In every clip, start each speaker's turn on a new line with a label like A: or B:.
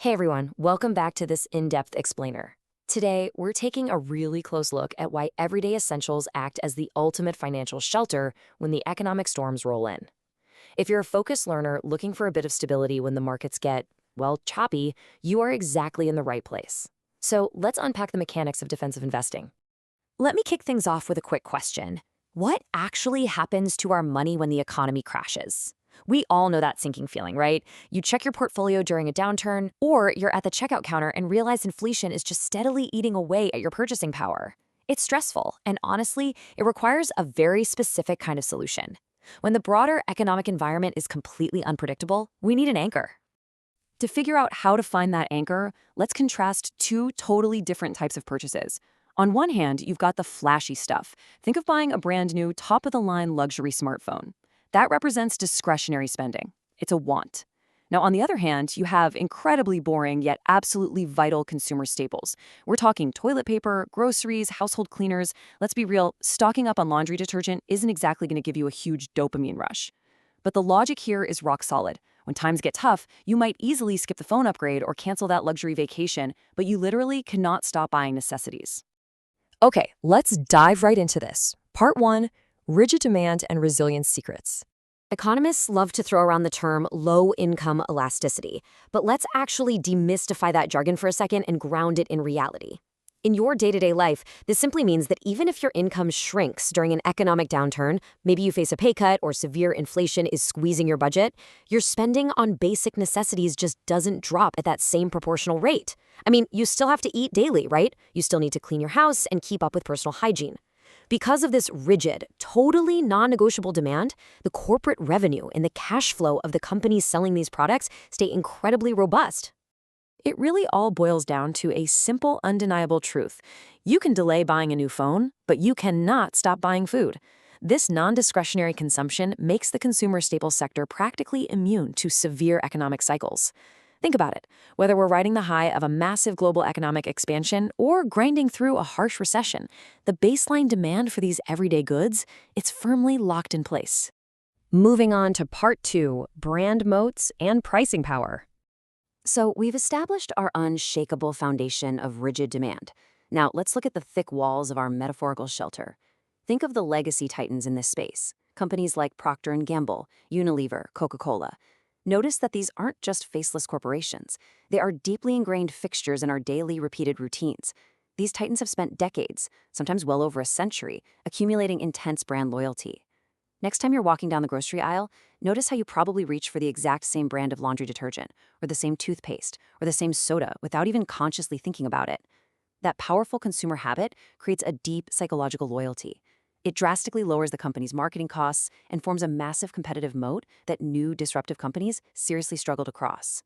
A: Hey everyone, welcome back to this in-depth explainer. Today, we're taking a really close look at why everyday essentials act as the ultimate financial shelter when the economic storms roll in. If you're a focused learner looking for a bit of stability when the markets get, well, choppy, you are exactly in the right place. So let's unpack the mechanics of defensive investing. Let me kick things off with a quick question. What actually happens to our money when the economy crashes? We all know that sinking feeling, right? You check your portfolio during a downturn, or you're at the checkout counter and realize inflation is just steadily eating away at your purchasing power. It's stressful, and honestly, it requires a very specific kind of solution. When the broader economic environment is completely unpredictable, we need an anchor. To figure out how to find that anchor, let's contrast two totally different types of purchases. On one hand, you've got the flashy stuff. Think of buying a brand new, top-of-the-line luxury smartphone. That represents discretionary spending. It's a want. Now, on the other hand, you have incredibly boring yet absolutely vital consumer staples. We're talking toilet paper, groceries, household cleaners. Let's be real, stocking up on laundry detergent isn't exactly going to give you a huge dopamine rush. But the logic here is rock solid. When times get tough, you might easily skip the phone upgrade or cancel that luxury vacation, but you literally cannot stop buying necessities. Okay, let's dive right into this. Part 1, rigid demand and resilience secrets. Economists love to throw around the term low-income elasticity, but let's actually demystify that jargon for a second and ground it in reality. In your day-to-day life, this simply means that even if your income shrinks during an economic downturn, maybe you face a pay cut or severe inflation is squeezing your budget, your spending on basic necessities just doesn't drop at that same proportional rate. I mean, you still have to eat daily, right? You still need to clean your house and keep up with personal hygiene. Because of this rigid, totally non-negotiable demand, the corporate revenue and the cash flow of the companies selling these products stay incredibly robust. It really all boils down to a simple, undeniable truth. You can delay buying a new phone, but you cannot stop buying food. This non-discretionary consumption makes the consumer staples sector practically immune to severe economic cycles. Think about it. Whether we're riding the high of a massive global economic expansion or grinding through a harsh recession, the baseline demand for these everyday goods, it's firmly locked in place. Moving on to part 2, brand moats and pricing power. So we've established our unshakable foundation of rigid demand. Now let's look at the thick walls of our metaphorical shelter. Think of the legacy titans in this space, companies like Procter & Gamble, Unilever, Coca-Cola. Notice that these aren't just faceless corporations. They are deeply ingrained fixtures in our daily repeated routines. These titans have spent decades, sometimes well over a century, accumulating intense brand loyalty. Next time you're walking down the grocery aisle, notice how you probably reach for the exact same brand of laundry detergent, or the same toothpaste, or the same soda without even consciously thinking about it. That powerful consumer habit creates a deep psychological loyalty. It drastically lowers the company's marketing costs and forms a massive competitive moat that new disruptive companies seriously struggle to cross.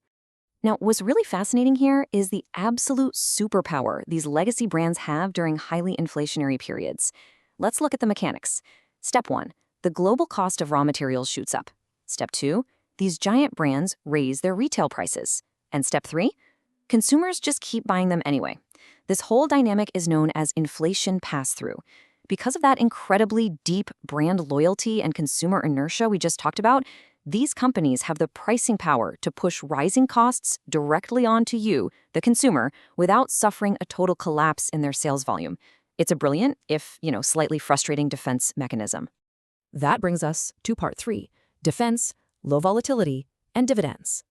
A: Now, what's really fascinating here is the absolute superpower these legacy brands have during highly inflationary periods. Let's look at the mechanics. Step 1. The global cost of raw materials shoots up. Step 2, these giant brands raise their retail prices. And step 3, consumers just keep buying them anyway. This whole dynamic is known as inflation pass-through. Because of that incredibly deep brand loyalty and consumer inertia we just talked about, these companies have the pricing power to push rising costs directly onto you, the consumer, without suffering a total collapse in their sales volume. It's a brilliant, if, slightly frustrating defense mechanism. That brings us to part 3, defense, low volatility, and dividends.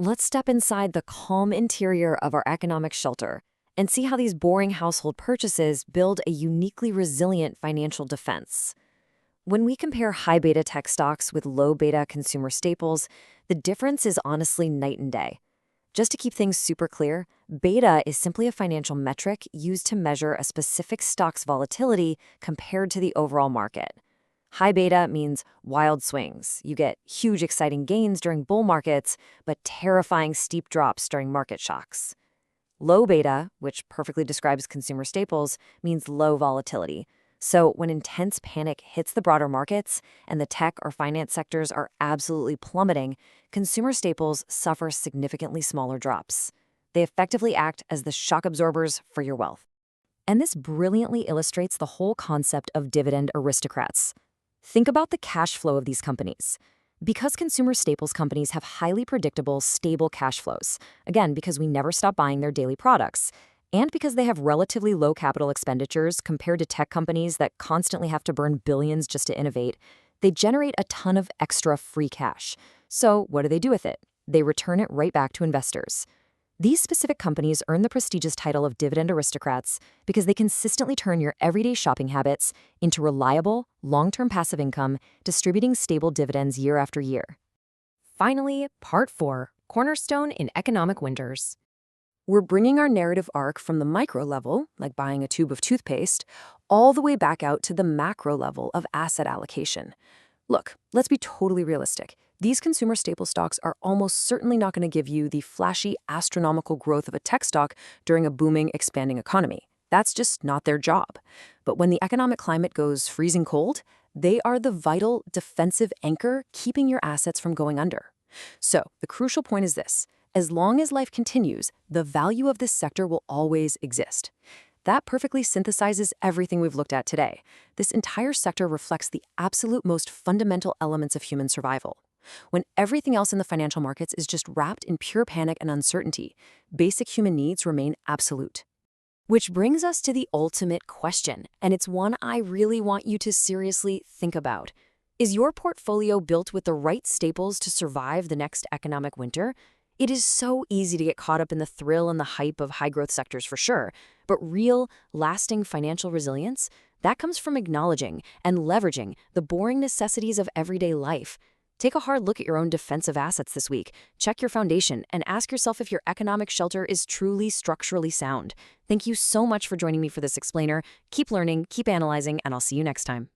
A: Let's step inside the calm interior of our economic shelter and see how these boring household purchases build a uniquely resilient financial defense. When we compare high beta tech stocks with low beta consumer staples, the difference is honestly night and day. Just to keep things super clear, beta is simply a financial metric used to measure a specific stock's volatility compared to the overall market. High beta means wild swings. You get huge exciting gains during bull markets, but terrifying steep drops during market shocks. Low beta, which perfectly describes consumer staples, means low volatility. So when intense panic hits the broader markets and the tech or finance sectors are absolutely plummeting, consumer staples suffer significantly smaller drops. They effectively act as the shock absorbers for your wealth. And this brilliantly illustrates the whole concept of dividend aristocrats. Think about the cash flow of these companies. Because consumer staples companies have highly predictable, stable cash flows, again, because we never stop buying their daily products, and because they have relatively low capital expenditures compared to tech companies that constantly have to burn billions just to innovate, they generate a ton of extra free cash. So what do they do with it? They return it right back to investors. These specific companies earn the prestigious title of dividend aristocrats because they consistently turn your everyday shopping habits into reliable, long-term passive income, distributing stable dividends year after year. Finally, Part 4, Cornerstone in Economic Winters. We're bringing our narrative arc from the micro level, like buying a tube of toothpaste, all the way back out to the macro level of asset allocation. Look, let's be totally realistic. These consumer staple stocks are almost certainly not going to give you the flashy, astronomical growth of a tech stock during a booming, expanding economy. That's just not their job. But when the economic climate goes freezing cold, they are the vital, defensive anchor keeping your assets from going under. So, the crucial point is this. As long as life continues, the value of this sector will always exist. That perfectly synthesizes everything we've looked at today. This entire sector reflects the absolute most fundamental elements of human survival. When everything else in the financial markets is just wrapped in pure panic and uncertainty, basic human needs remain absolute. Which brings us to the ultimate question, and it's one I really want you to seriously think about. Is your portfolio built with the right staples to survive the next economic winter? It is so easy to get caught up in the thrill and the hype of high-growth sectors for sure, but real, lasting financial resilience, that comes from acknowledging and leveraging the boring necessities of everyday life. Take a hard look at your own defensive assets this week, check your foundation, and ask yourself if your economic shelter is truly structurally sound. Thank you so much for joining me for this explainer. Keep learning, keep analyzing, and I'll see you next time.